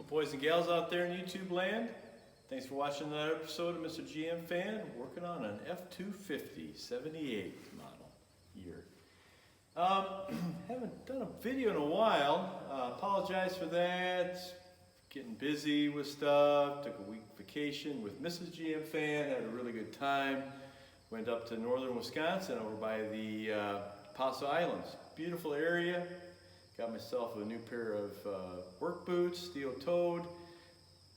boys and gals out there in YouTube land. Thanks for watching another episode of Mr. GM Fan, working on an F250 78 model year. Haven't done a video in a while. Apologize for that. Getting busy with stuff. Took a week vacation with Mrs. GM Fan. Had a really good time. Went up to northern Wisconsin over by the Paso Islands. Beautiful area. Got myself a new pair of work boots, steel-toed.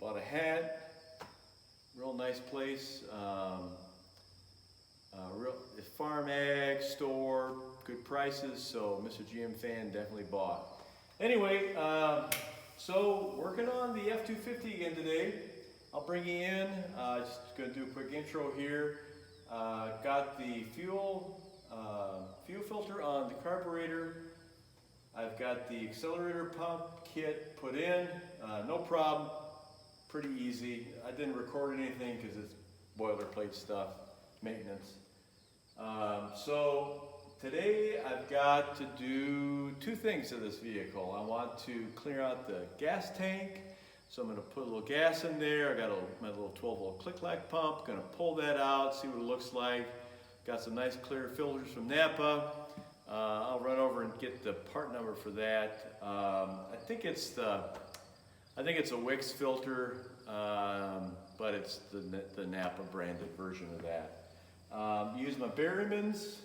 Bought a hat. Real nice place. Real farm ag store, good prices. So Mr. GM Fan definitely bought. Anyway, so working on the F250 again today. I'll bring you in. Just going to do a quick intro here. Got the fuel filter on the carburetor. I've got the accelerator pump kit put in. No problem. Pretty easy. I didn't record anything because it's boilerplate stuff, maintenance. So today I've got to do two things to this vehicle. I want to clear out the gas tank. So I'm going to put a little gas in there. I got my little 12-volt click-clack pump. Going to pull that out, see what it looks like. Got some nice clear filters from Napa. I'll run over and get the part number for that. I think it's a Wix filter, but it's the Napa branded version of that. Use my Berryman's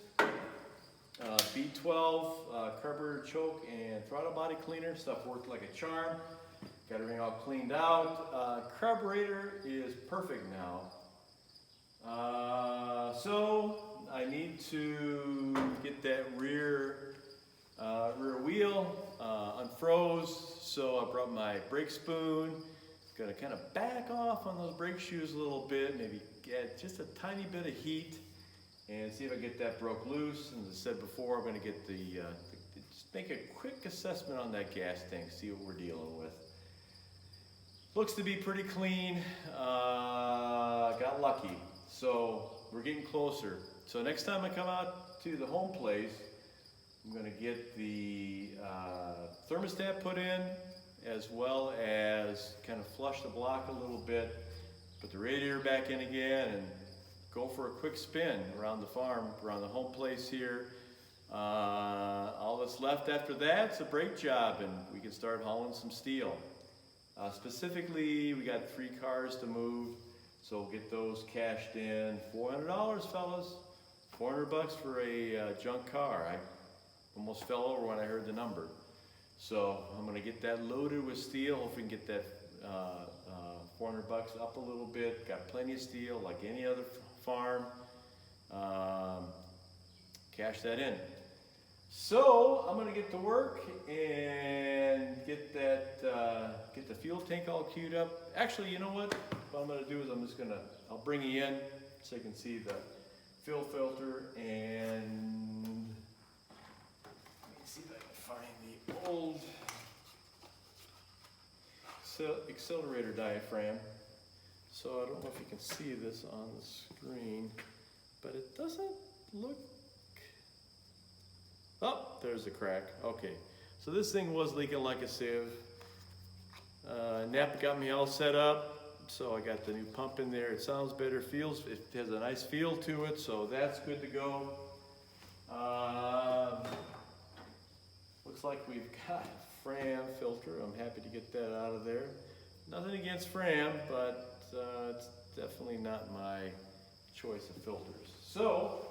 B12 carburetor choke and throttle body cleaner. Stuff worked like a charm. Got everything all cleaned out. Carburetor is perfect now. So I need to get that rear wheel unfroze. So I brought my brake spoon. Gonna kind of back off on those brake shoes a little bit, maybe get just a tiny bit of heat and see if I can get that broke loose. And as I said before, I'm gonna get just make a quick assessment on that gas tank, see what we're dealing with. Looks to be pretty clean. Got lucky. So we're getting closer. So next time I come out to the home place, I'm going to get the thermostat put in, as well as kind of flush the block a little bit, put the radiator back in again, and go for a quick spin around the farm, around the home place here. All that's left after that's a brake job, and we can start hauling some steel. Specifically, we got 3 cars to move, so we'll get those cashed in. $400, fellas. $400 for a junk car. I almost fell over when I heard the number. So I'm gonna get that loaded with steel. Hopefully we can get that $400 up a little bit. Got plenty of steel like any other farm. Cash that in. So I'm gonna get to work and get the fuel tank all queued up. Actually, you know what I'm gonna do is I'll bring you in so you can see the fuel filter, and let me see if I can find the old accelerator diaphragm. So I don't know if you can see this on the screen, but it doesn't look. Oh, there's the crack. Okay, so this thing was leaking like a sieve. Napa got me all set up. So I got the new pump in there. It sounds better, it has a nice feel to it, so that's good to go. Looks like we've got a Fram filter. I'm happy to get that out of there. Nothing against Fram, but it's definitely not my choice of filters. So,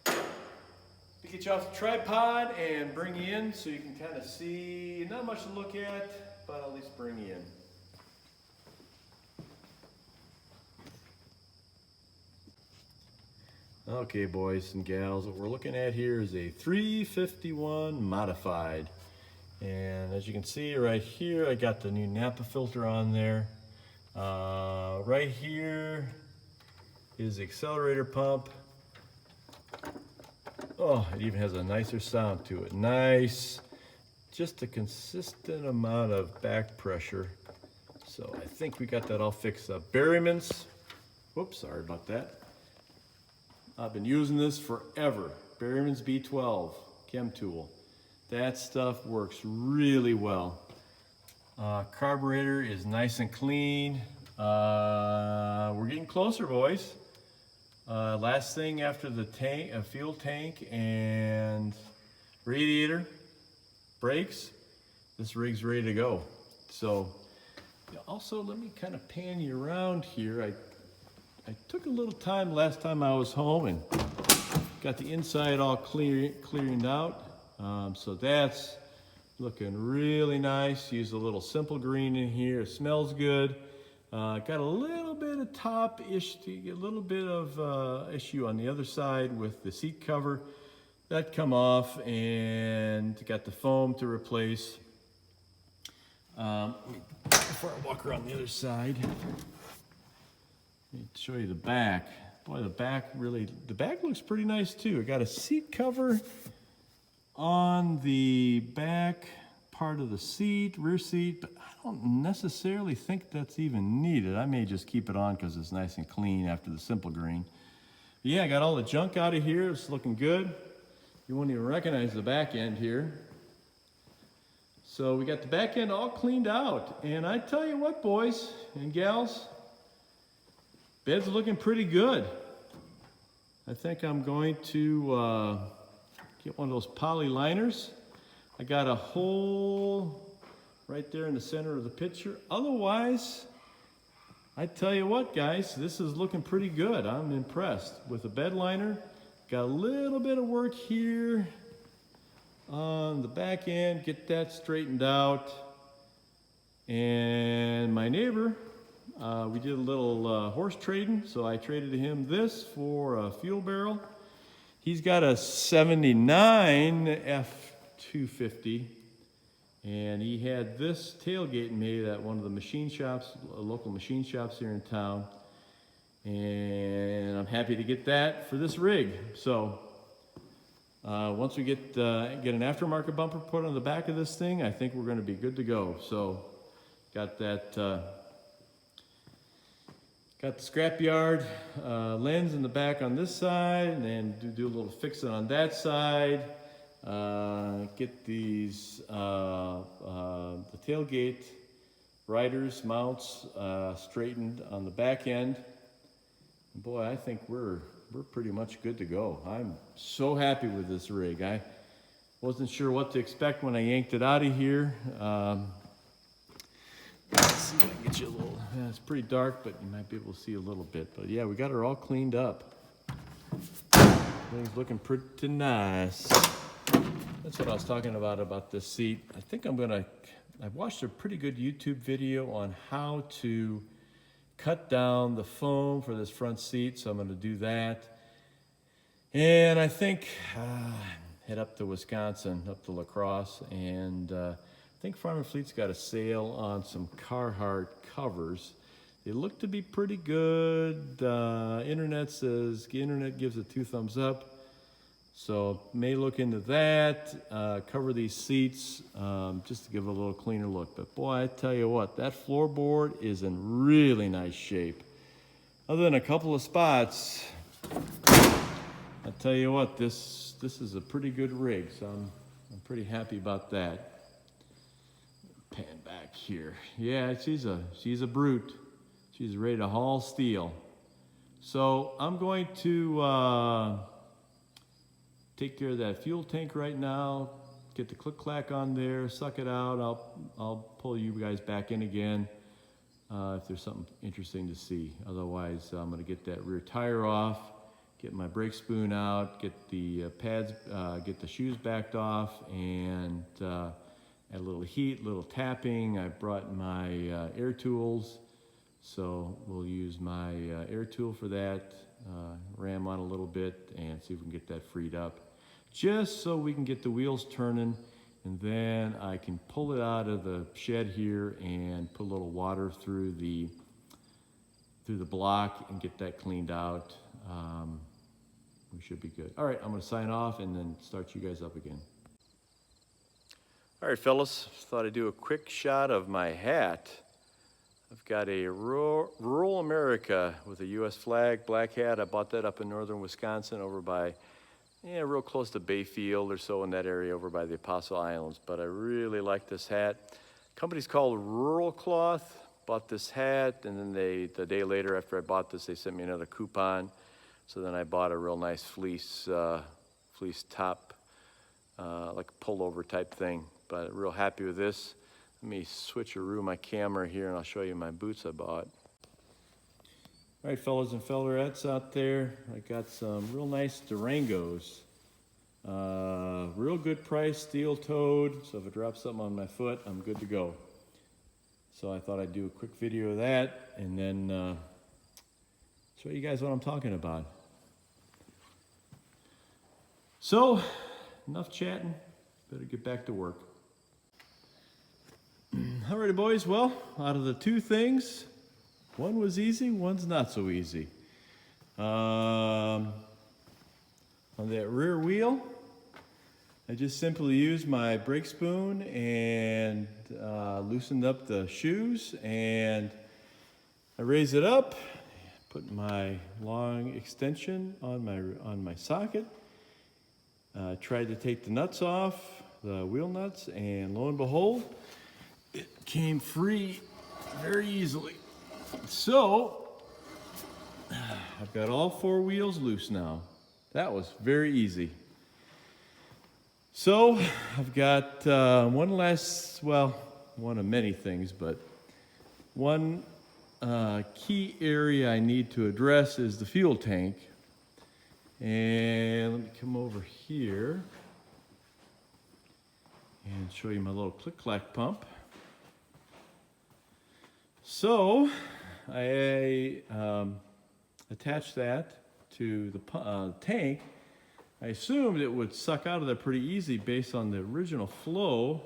to get you off the tripod and bring you in so you can kind of see, not much to look at, but at least bring you in. Okay, boys and gals, what we're looking at here is a 351 modified. And as you can see right here, I got the new Napa filter on there. Right here is the accelerator pump. Oh, it even has a nicer sound to it. Nice, just a consistent amount of back pressure. So I think we got that all fixed up. Berryman's, whoops, sorry about that. I've been using this forever. Berryman's B12 chem tool. That stuff works really well. Carburetor is nice and clean. We're getting closer, boys. Last thing after the tank, fuel tank and radiator, brakes, this rig's ready to go. So also let me kind of pan you around here. I took a little time last time I was home and got the inside all clearing out. So that's looking really nice. Used a little simple green in here. It smells good. Got a little bit of a little bit of issue on the other side with the seat cover. That come off, and got the foam to replace. Before I walk around the other side, let me show you the back. Boy, the back looks pretty nice too. I got a seat cover on the back part of the seat, rear seat, but I don't necessarily think that's even needed. I may just keep it on because it's nice and clean after the simple green. But yeah, I got all the junk out of here. It's looking good. You won't even recognize the back end here. So we got the back end all cleaned out. And I tell you what, boys and gals, bed's looking pretty good. I think I'm going to get one of those poly liners. I got a hole right there in the center of the picture. Otherwise, I tell you what, guys, this is looking pretty good. I'm impressed with the bed liner. Got a little bit of work here on the back end, get that straightened out. And my neighbor, we did a little horse trading, so I traded him this for a fuel barrel. He's got a 79 F250, and he had this tailgate made at one of the machine shops, local machine shops here in town. And I'm happy to get that for this rig. So once we get an aftermarket bumper put on the back of this thing, I think we're going to be good to go. So got that, got the scrapyard lens in the back on this side, and then do a little fixing on that side. Get these the tailgate riders mounts straightened on the back end. Boy, I think we're pretty much good to go. I'm so happy with this rig. I wasn't sure what to expect when I yanked it out of here. Let's see if I can get you a little, it's pretty dark, but you might be able to see a little bit. But yeah, we got her all cleaned up. Things looking pretty nice. That's what I was talking about this seat. I think I watched a pretty good YouTube video on how to cut down the foam for this front seat, so I'm going to do that. And I think head up to Wisconsin, up to La Crosse, and I think Farm & Fleet's got a sale on some Carhartt covers. They look to be pretty good. Internet gives it 2 thumbs up. So may look into that, cover these seats just to give it a little cleaner look. But boy, I tell you what, that floorboard is in really nice shape. Other than a couple of spots, I tell you what, this is a pretty good rig. So I'm pretty happy about that. Pan back here. Yeah, she's a brute. She's ready to haul steel. So I'm going to take care of that fuel tank right now, get the click-clack on there, suck it out. I'll pull you guys back in again if there's something interesting to see. Otherwise, I'm gonna get that rear tire off, get my brake spoon out, get the pads, get the shoes backed off, and add a little heat, little tapping. I brought my air tools, so we'll use my air tool for that, ram on a little bit, and see if we can get that freed up. Just so we can get the wheels turning, and then I can pull it out of the shed here and put a little water through the block and get that cleaned out. We should be good. All right, I'm gonna sign off and then start you guys up again. All right, fellas, thought I'd do a quick shot of my hat. I've got a rural America with a U.S. flag, black hat. I bought that up in northern Wisconsin over by, real close to Bayfield or so, in that area over by the Apostle Islands. But I really like this hat. Company's called Rural Cloth. Bought this hat, and then the day later after I bought this, they sent me another coupon. So then I bought a real nice fleece top, like a pullover type thing. But real happy with this. Let me switcheroo my camera here, and I'll show you my boots I bought. All right, fellas and fellerettes out there, I got some real nice Durangos. Real good price, steel-toed, so if it drops something on my foot, I'm good to go. So I thought I'd do a quick video of that, and then show you guys what I'm talking about. So, enough chatting, better get back to work. Alrighty boys, well, out of the two things, one was easy, one's not so easy. On that rear wheel, I just simply used my brake spoon and loosened up the shoes, and I raised it up, put my long extension on my socket, tried to take the nuts off, the wheel nuts, and lo and behold, it came free very easily. So I've got all four wheels loose now. That was very easy. So I've got one of many things, but one key area I need to address is the fuel tank. And let me come over here and show you my little click-clack pump. So I attached that to the tank. I assumed it would suck out of there pretty easy based on the original flow,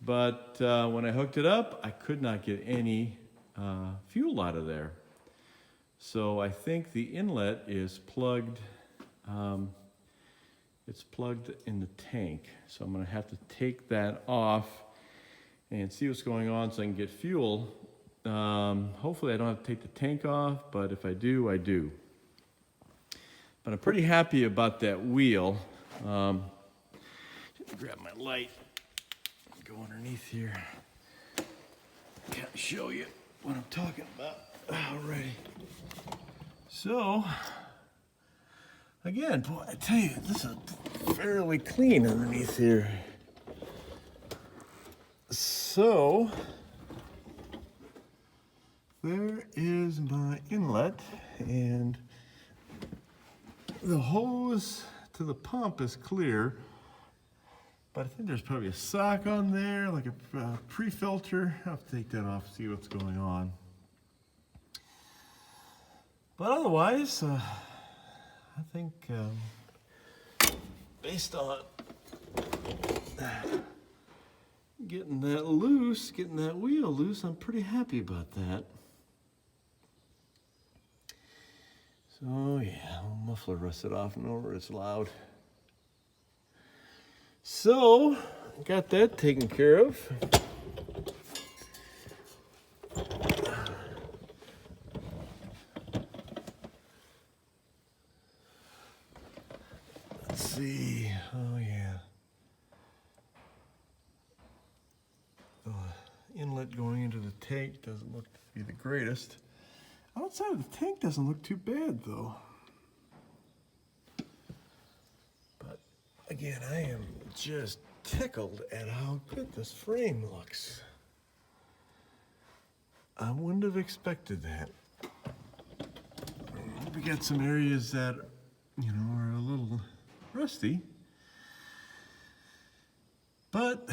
but when I hooked it up, I could not get any fuel out of there. So I think the inlet is plugged, it's plugged in the tank. So I'm gonna have to take that off and see what's going on so I can get fuel. Hopefully I don't have to take the tank off, but if I do, I do. But I'm pretty happy about that wheel. Grab my light, go underneath here, kind of show you what I'm talking about already. So, again, boy, I tell you, this is fairly clean underneath here. So, there is my inlet, and the hose to the pump is clear, but I think there's probably a sock on there, like a pre-filter. I'll have to take that off, see what's going on. But otherwise, I think based on getting that loose, getting that wheel loose, I'm pretty happy about that. So yeah, the muffler rusted off and over, it's loud. So, got that taken care of. Let's see, oh yeah. The inlet going into the tank doesn't look to be the greatest. Outside of the tank doesn't look too bad though. But again, I am just tickled at how good this frame looks. I wouldn't have expected that. We got some areas that, you know, are a little rusty, but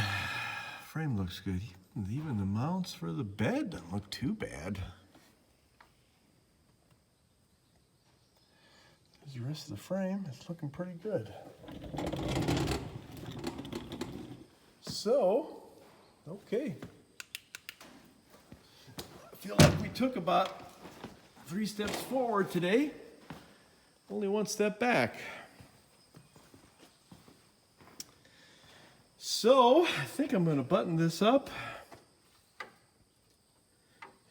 frame looks good. Even the mounts for the bed don't look too bad. The rest of the frame is looking pretty good. So, okay. I feel like we took about 3 steps forward today, only 1 step back. So, I think I'm going to button this up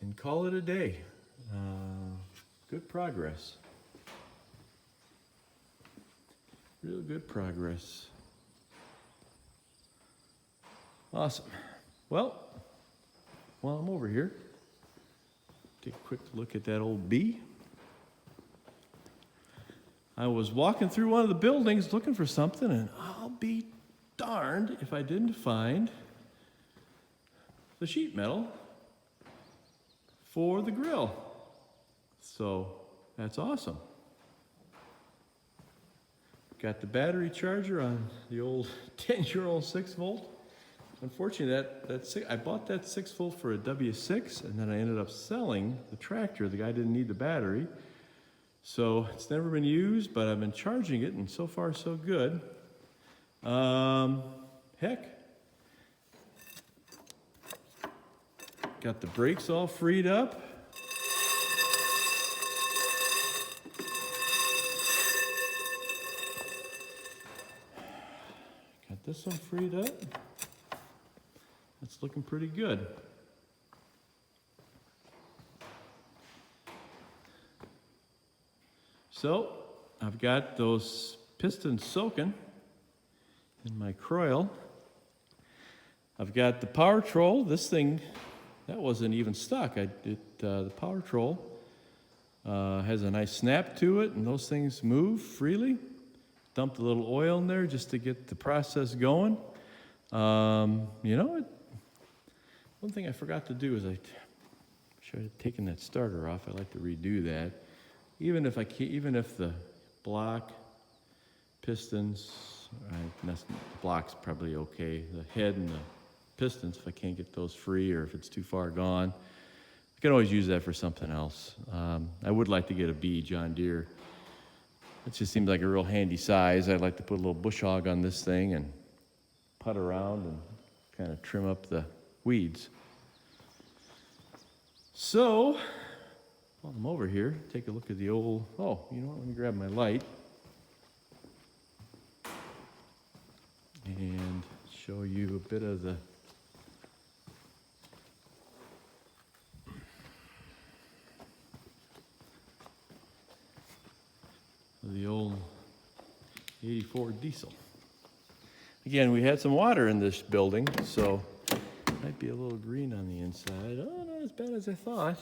and call it a day. Good progress. Real good progress. Awesome. Well, while I'm over here, take a quick look at that old bee. I was walking through one of the buildings looking for something, and I'll be darned if I didn't find the sheet metal for the grill. So that's awesome. Got the battery charger on the old 10-year-old 6-volt. Unfortunately, I bought that 6-volt for a W6, and then I ended up selling the tractor. The guy didn't need the battery. So it's never been used, but I've been charging it, and so far so good. Heck, got the brakes all freed up. Got this one freed up. That's looking pretty good. So I've got those pistons soaking in my coil. I've got the power troll. This thing, that wasn't even stuck. The power troll has a nice snap to it, and those things move freely. Dumped a little oil in there just to get the process going. One thing I forgot to do is I should have taken that starter off. I'd like to redo that. Even if the block, pistons, the block's probably okay. The head and the pistons, if I can't get those free or if it's too far gone, I can always use that for something else. I would like to get a B John Deere. It just seems like a real handy size. I'd like to put a little bush hog on this thing and putt around and kind of trim up the weeds. So, while I'm over here, take a look at the old, let me grab my light and show you a bit of the old 84 diesel. Again, we had some water in this building, so it might be a little green on the inside. Oh, not as bad as I thought.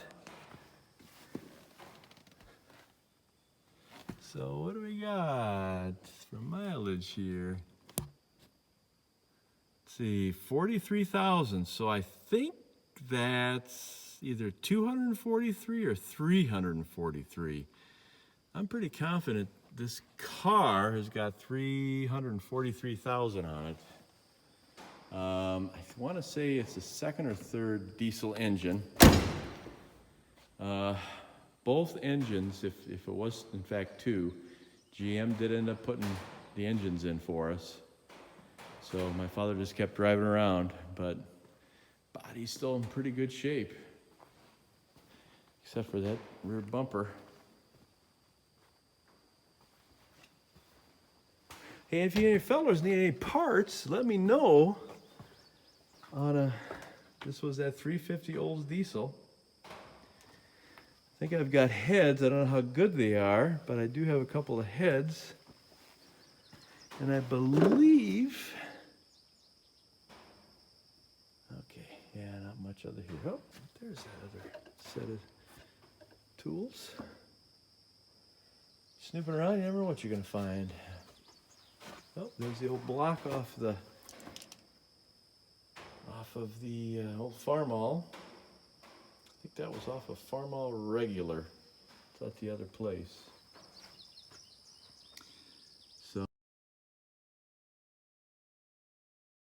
So what do we got for mileage here? Let's see, 43,000. So I think that's either 243 or 343. I'm pretty confident this car has got 343,000 on it. I want to say it's a second or third diesel engine. Both engines, if it was in fact two, GM did end up putting the engines in for us. So my father just kept driving around, but body's still in pretty good shape, except for that rear bumper. Hey, if you fellas need any parts, let me know. This was that 350 Olds diesel. I think I've got heads. I don't know how good they are, but I do have a couple of heads. And I believe, okay, yeah, not much other here. Oh, there's that other set of tools. Snooping around, you never know what you're gonna find. Oh, there's the old block off of the old Farmall. I think that was off of Farmall Regular. It's at the other place.